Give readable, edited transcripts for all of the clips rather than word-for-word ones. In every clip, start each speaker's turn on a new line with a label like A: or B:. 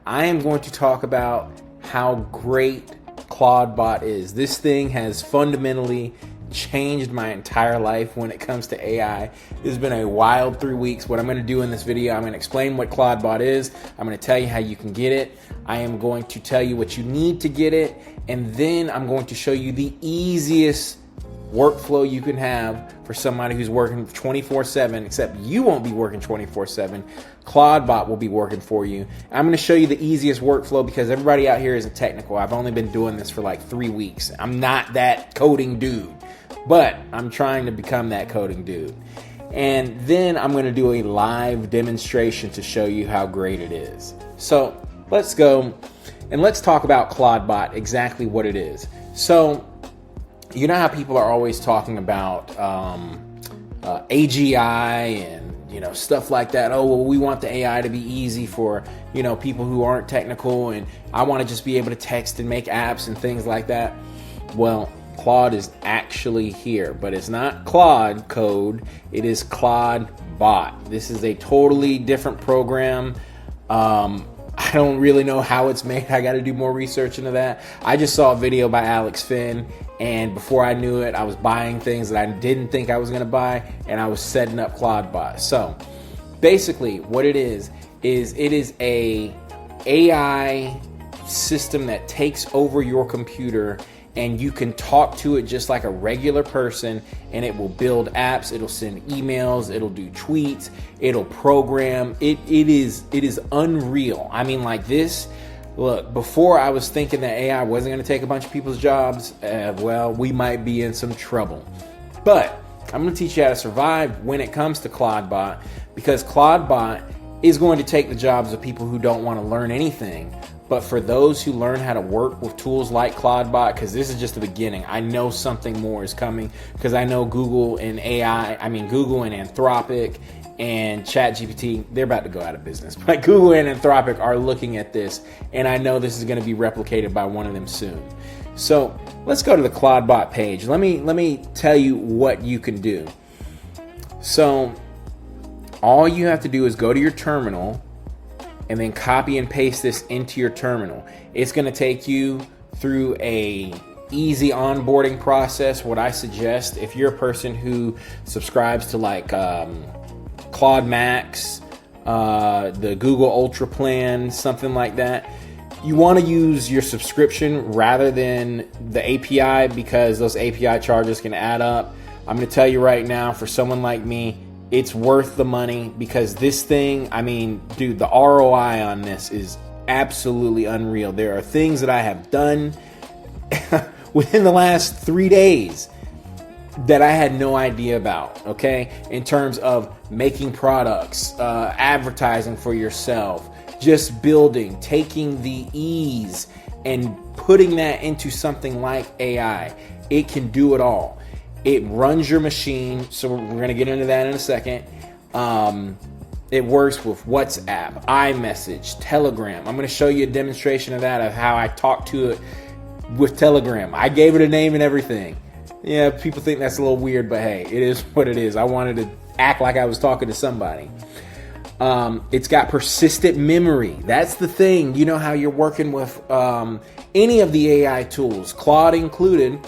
A: I am going to talk about how great Claudebot is. This thing has fundamentally changed my entire life when it comes to AI. This has been a wild 3 weeks. What I'm going to do in this video, I'm going to explain what Claudebot is. I'm going to tell you how you can get it. I am going to tell you what you need to get it. And then I'm going to show you the easiest workflow you can have for somebody who's working 24/7, except you won't be working 24/7. Claudebot will be working for you. I'm going to show you the easiest workflow because everybody out here isn't technical. I've only been doing this for like 3 weeks. I'm not that coding dude, but I'm trying to become that coding dude. And then I'm going to do a live demonstration to show you how great it is. So let's go and let's talk about Claudebot, exactly what it is. So you know how people are always talking about AGI and stuff like that. Oh, well, we want the AI to be easy for people who aren't technical, and I want to just be able to text and make apps and things like that. Well, Claude is actually here, but it's not Claude code. It is Claudebot. This is a totally different program. I don't really know how it's made. I got to do more research into that. I just saw a video by Alex Finn, and before I knew it, I was buying things that I didn't think I was going to buy, and I was setting up Claudebot. So basically what it is it is a AI system that takes over your computer, and you can talk to it just like a regular person, and it will build apps, it'll send emails, it'll do tweets, it'll program. It is unreal. I mean, like this. Look, before I was thinking that AI wasn't going to take a bunch of people's jobs. Well, we might be in some trouble. But I'm going to teach you how to survive when it comes to Claudebot, because Claudebot is going to take the jobs of people who don't want to learn anything. But for those who learn how to work with tools like Claudebot, because this is just the beginning, I know something more is coming, because I know Google and Google and Anthropic and ChatGPT, they're about to go out of business. But Google and Anthropic are looking at this, and I know this is going to be replicated by one of them soon. So let's go to the Claudebot page. Let me tell you what you can do. So all you have to do is go to your terminal and then copy and paste this into your terminal. It's going to take you through a easy onboarding process. What I suggest, if you're a person who subscribes to like Claude Max, the Google Ultra plan, something like that, you want to use your subscription rather than the API, because those API charges can add up. I'm going to tell you right now, for someone like me, it's worth the money, because this thing, I mean, dude, the ROI on this is absolutely unreal. There are things that I have done within the last 3 days that I had no idea about, okay? In terms of making products, advertising for yourself, just building, taking the ease and putting that into something like AI. It can do it all. It runs your machine, so we're going to get into that in a second. It works with WhatsApp, iMessage, Telegram. I'm going to show you a demonstration of that, of how I talk to it with Telegram. I gave it a name and everything. Yeah, people think that's a little weird, but hey, it is what it is. I wanted to act like I was talking to somebody. It's got persistent memory. That's the thing. You know how you're working with any of the AI tools, Claude included,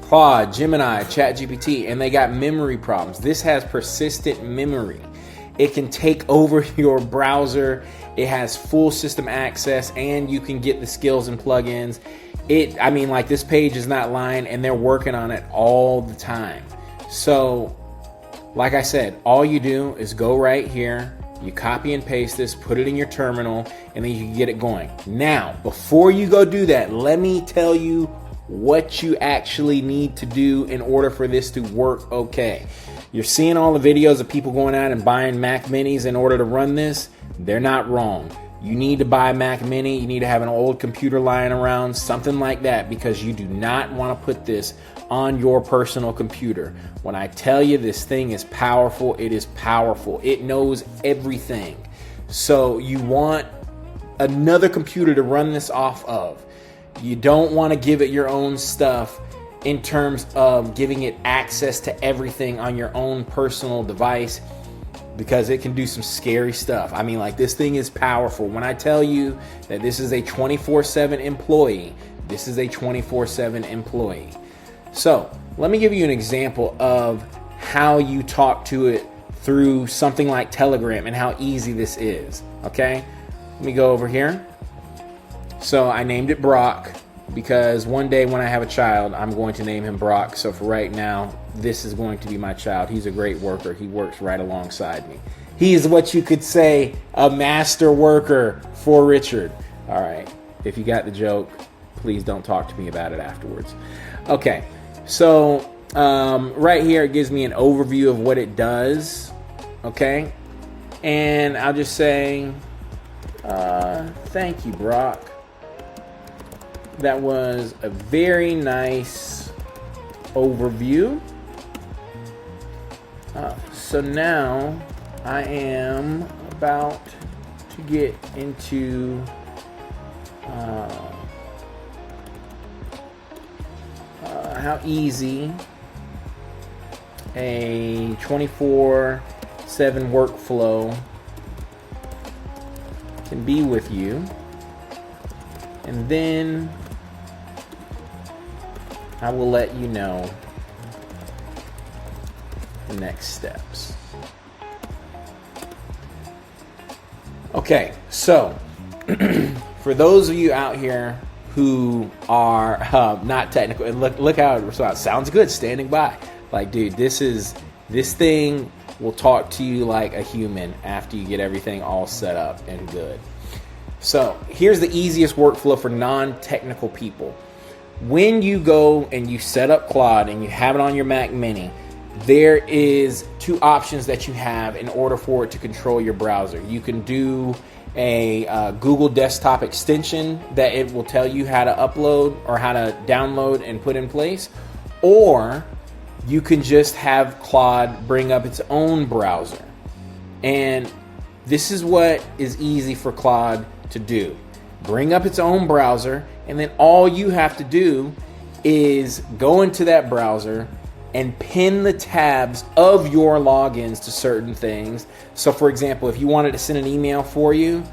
A: Claude, Gemini, ChatGPT, and they got memory problems. This has persistent memory. It can take over your browser. It has full system access, and you can get the skills and plugins. Like this page is not lying, and they're working on it all the time. So, like I said, all you do is go right here, you copy and paste this, put it in your terminal, and then you can get it going. Now, before you go do that, let me tell you what you actually need to do in order for this to work okay. You're seeing all the videos of people going out and buying Mac Minis in order to run this. They're not wrong. You need to buy a Mac Mini. You need to have an old computer lying around, something like that, because you do not want to put this on your personal computer. When I tell you this thing is powerful, it is powerful. It knows everything. So you want another computer to run this off of. You don't want to give it your own stuff in terms of giving it access to everything on your own personal device. because it can do some scary stuff. I mean, like, this thing is powerful. When I tell you that this is a 24/7 employee, this is a 24/7 employee. So let me give you an example of how you talk to it through something like Telegram and how easy this is. Okay, let me go over here. So I named it Brock because one day when I have a child, I'm going to name him Brock. So for right now, this is going to be my child. He's a great worker. He works right alongside me. He is what you could say a master worker for Richard. All right, if you got the joke, please don't talk to me about it afterwards. Okay, so right here it gives me an overview of what it does. Okay, and I'll just say thank you, Brock. That was a very nice overview. So now I am about to get into how easy a 24/7 workflow can be with you. And then I will let you know the next steps. Okay, so for those of you out here who are not technical, and look how it sounds good standing by. Like, dude, this thing will talk to you like a human after you get everything all set up and good. So here's the easiest workflow for non-technical people. When you go and you set up Claude and you have it on your Mac Mini, there is two options that you have in order for it to control your browser. You can do a Google Desktop extension that it will tell you how to upload or how to download and put in place, or you can just have Claude bring up its own browser. And this is what is easy for Claude to do. Bring up its own browser, and then all you have to do is go into that browser and pin the tabs of your logins to certain things. So for example, if you wanted to send an email for you,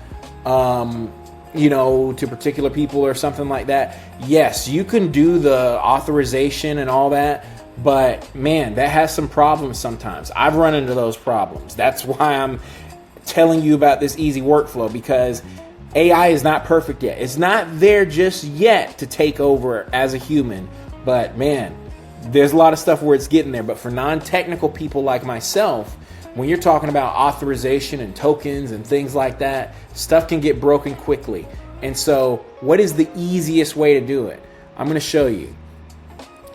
A: to particular people or something like that, yes, you can do the authorization and all that, but man, that has some problems sometimes. I've run into those problems. That's why I'm telling you about this easy workflow, because AI is not perfect yet. It's not there just yet to take over as a human, but man, there's a lot of stuff where it's getting there. But for non-technical people like myself, when you're talking about authorization and tokens and things like that, stuff can get broken quickly. And so what is the easiest way to do it? I'm going to show you.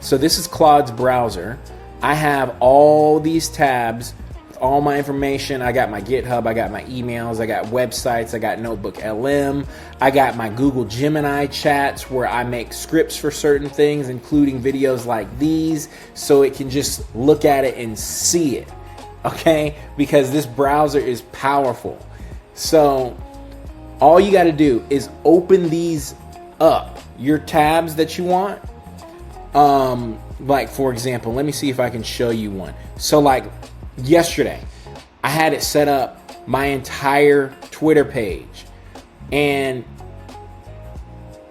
A: So this is Claude's browser. I have all these tabs, all my information. I got my GitHub, I got my emails, I got websites, I got Notebook LM, I got my Google Gemini chats where I make scripts for certain things, including videos like these, so it can just look at it and see it, okay? Because this browser is powerful. So all you got to do is open these up, your tabs that you want. Like for example, let me see if I can show you one. So like yesterday, I had it set up my entire Twitter page, and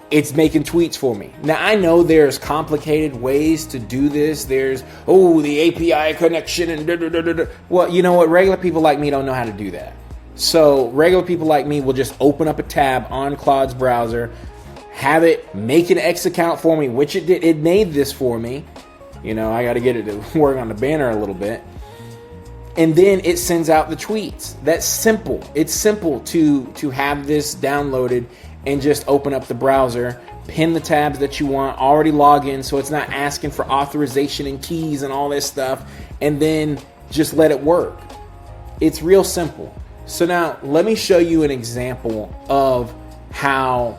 A: it's making tweets for me. Now I know there's complicated ways to do this. There's the API connection and Well, you know what? Regular people like me don't know how to do that. So regular people like me will just open up a tab on Claude's browser, have it make an X account for me, which it did. It made this for me. I got to get it to work on the banner a little bit. And then it sends out the tweets. That's simple. It's simple to have this downloaded and just open up the browser, pin the tabs that you want, already log in so it's not asking for authorization and keys and all this stuff, and then just let it work. It's real simple. So now let me show you an example of how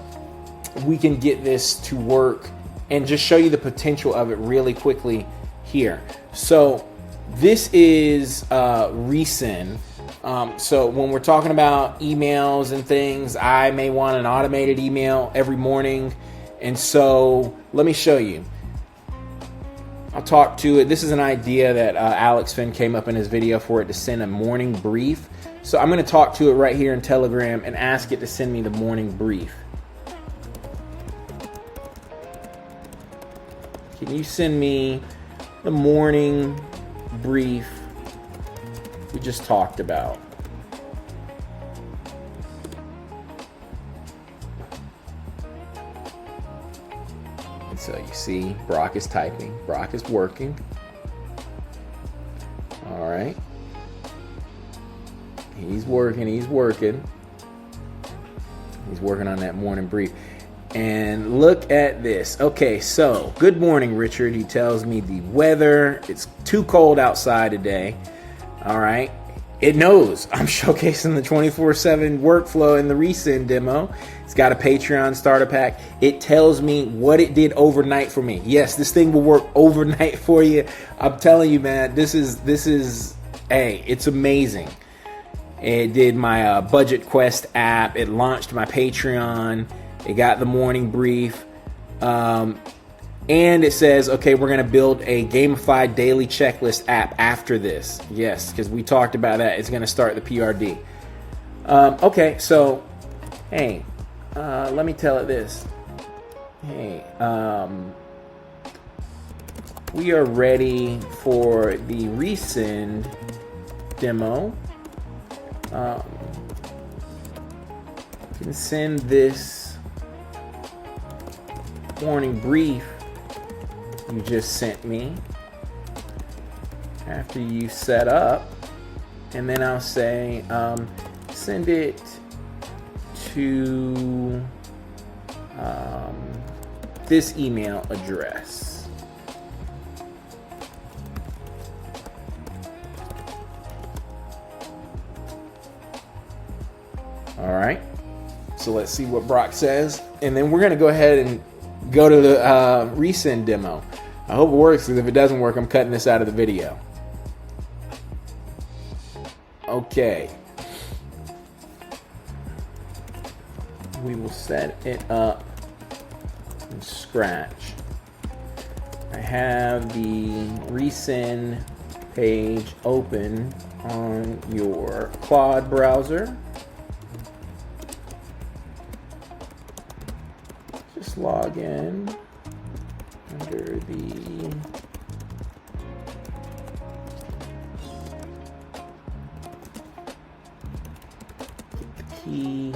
A: we can get this to work and just show you the potential of it really quickly here. So this is Resend. So when we're talking about emails and things, I may want an automated email every morning. And so let me show you. I'll talk to it. This is an idea that Alex Finn came up in his video for it to send a morning brief. So I'm going to talk to it right here in Telegram and ask it to send me the morning brief. Can you send me the morning brief we just talked about? And so you see, Brock is typing. Brock is working. All right. He's working. He's working. He's working on that morning brief. And look at this. Okay, so good morning, Richard. He tells me the weather. It's too cold outside today. All right. It knows I'm showcasing the 24/7 workflow in the Resend demo. It's got a Patreon starter pack. It tells me what it did overnight for me. Yes, this thing will work overnight for you. I'm telling you, man, this is hey, it's amazing. It did my Budget Quest app. It launched my Patreon. It got the morning brief. And it says, okay, we're going to build a gamified daily checklist app after this. Yes, because we talked about that. It's going to start the PRD. Okay, so, hey, let me tell it this. Hey, we are ready for the Resend demo. You can send this morning brief you just sent me after you set up, and then I'll say send it to this email address. All right, so let's see what Brock says, and then we're gonna go ahead and go to the Resend demo. I hope it works, because if it doesn't work, I'm cutting this out of the video. Okay. We will set it up from scratch. I have the Resend page open on your Claude browser. Just log in under the key,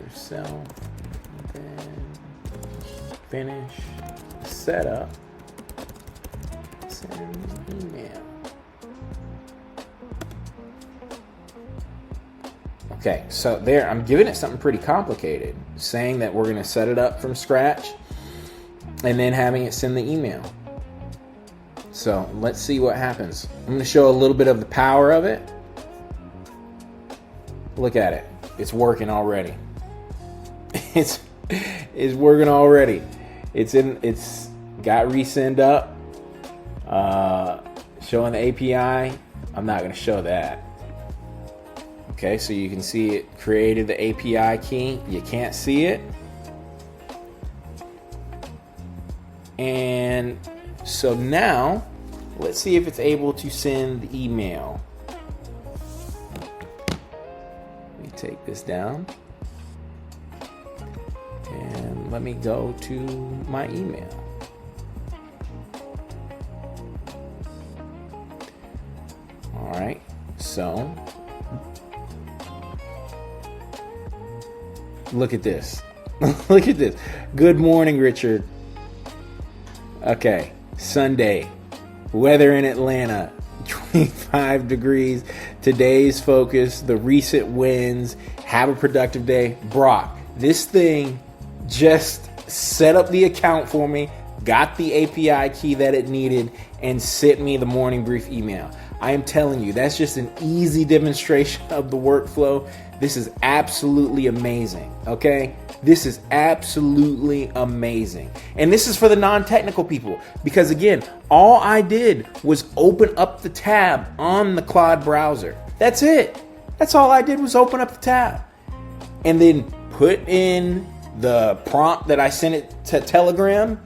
A: yourself, and then finish setup, send email. Okay, so there, I'm giving it something pretty complicated, saying that we're going to set it up from scratch and then having it send the email. So let's see what happens. I'm going to show a little bit of the power of it. Look at it. It's working already. It's working already. It's got Resend up, showing the API. I'm not going to show that. Okay, so you can see it created the API key. You can't see it. And so now, let's see if it's able to send the email. Let me take this down. And let me go to my email. All right, so look at this. Look at this. Good morning, Richard. Okay, Sunday. Weather in Atlanta, 25 degrees. Today's focus, the recent wins. Have a productive day. Brock, this thing just set up the account for me, got the API key that it needed, and sent me the morning brief email. I am telling you, that's just an easy demonstration of the workflow. This is absolutely amazing, okay? This is absolutely amazing. And this is for the non-technical people, because again, all I did was open up the tab on the Claude browser. That's it. That's all I did was open up the tab. And then put in the prompt that I sent it to Telegram,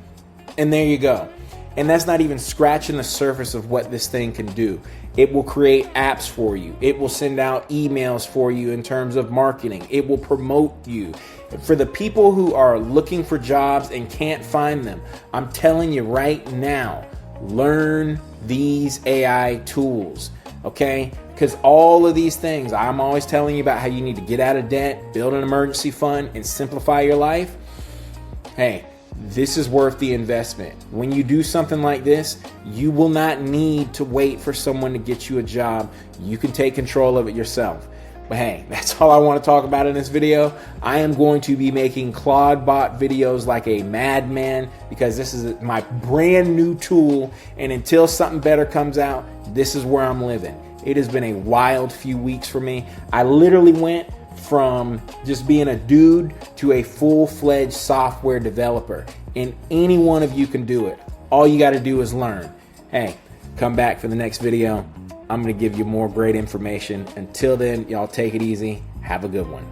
A: And there you go. And that's not even scratching the surface of what this thing can do. It will create apps for you. It will send out emails for you in terms of marketing. It will promote you. For the people who are looking for jobs and can't find them, I'm telling you right now, learn these AI tools, okay? Because all of these things, I'm always telling you about how you need to get out of debt, build an emergency fund, and simplify your life. Hey, this is worth the investment. When you do something like this, you will not need to wait for someone to get you a job. You can take control of it yourself. But hey, that's all I want to talk about in this video. I am going to be making Claude-bot videos like a madman because this is my brand new tool. And until something better comes out, this is where I'm living. It has been a wild few weeks for me. I literally went from just being a dude to a full-fledged software developer. And any one of you can do it. All you got to do is learn. Hey, come back for the next video. I'm going to give you more great information. Until then, y'all take it easy. Have a good one.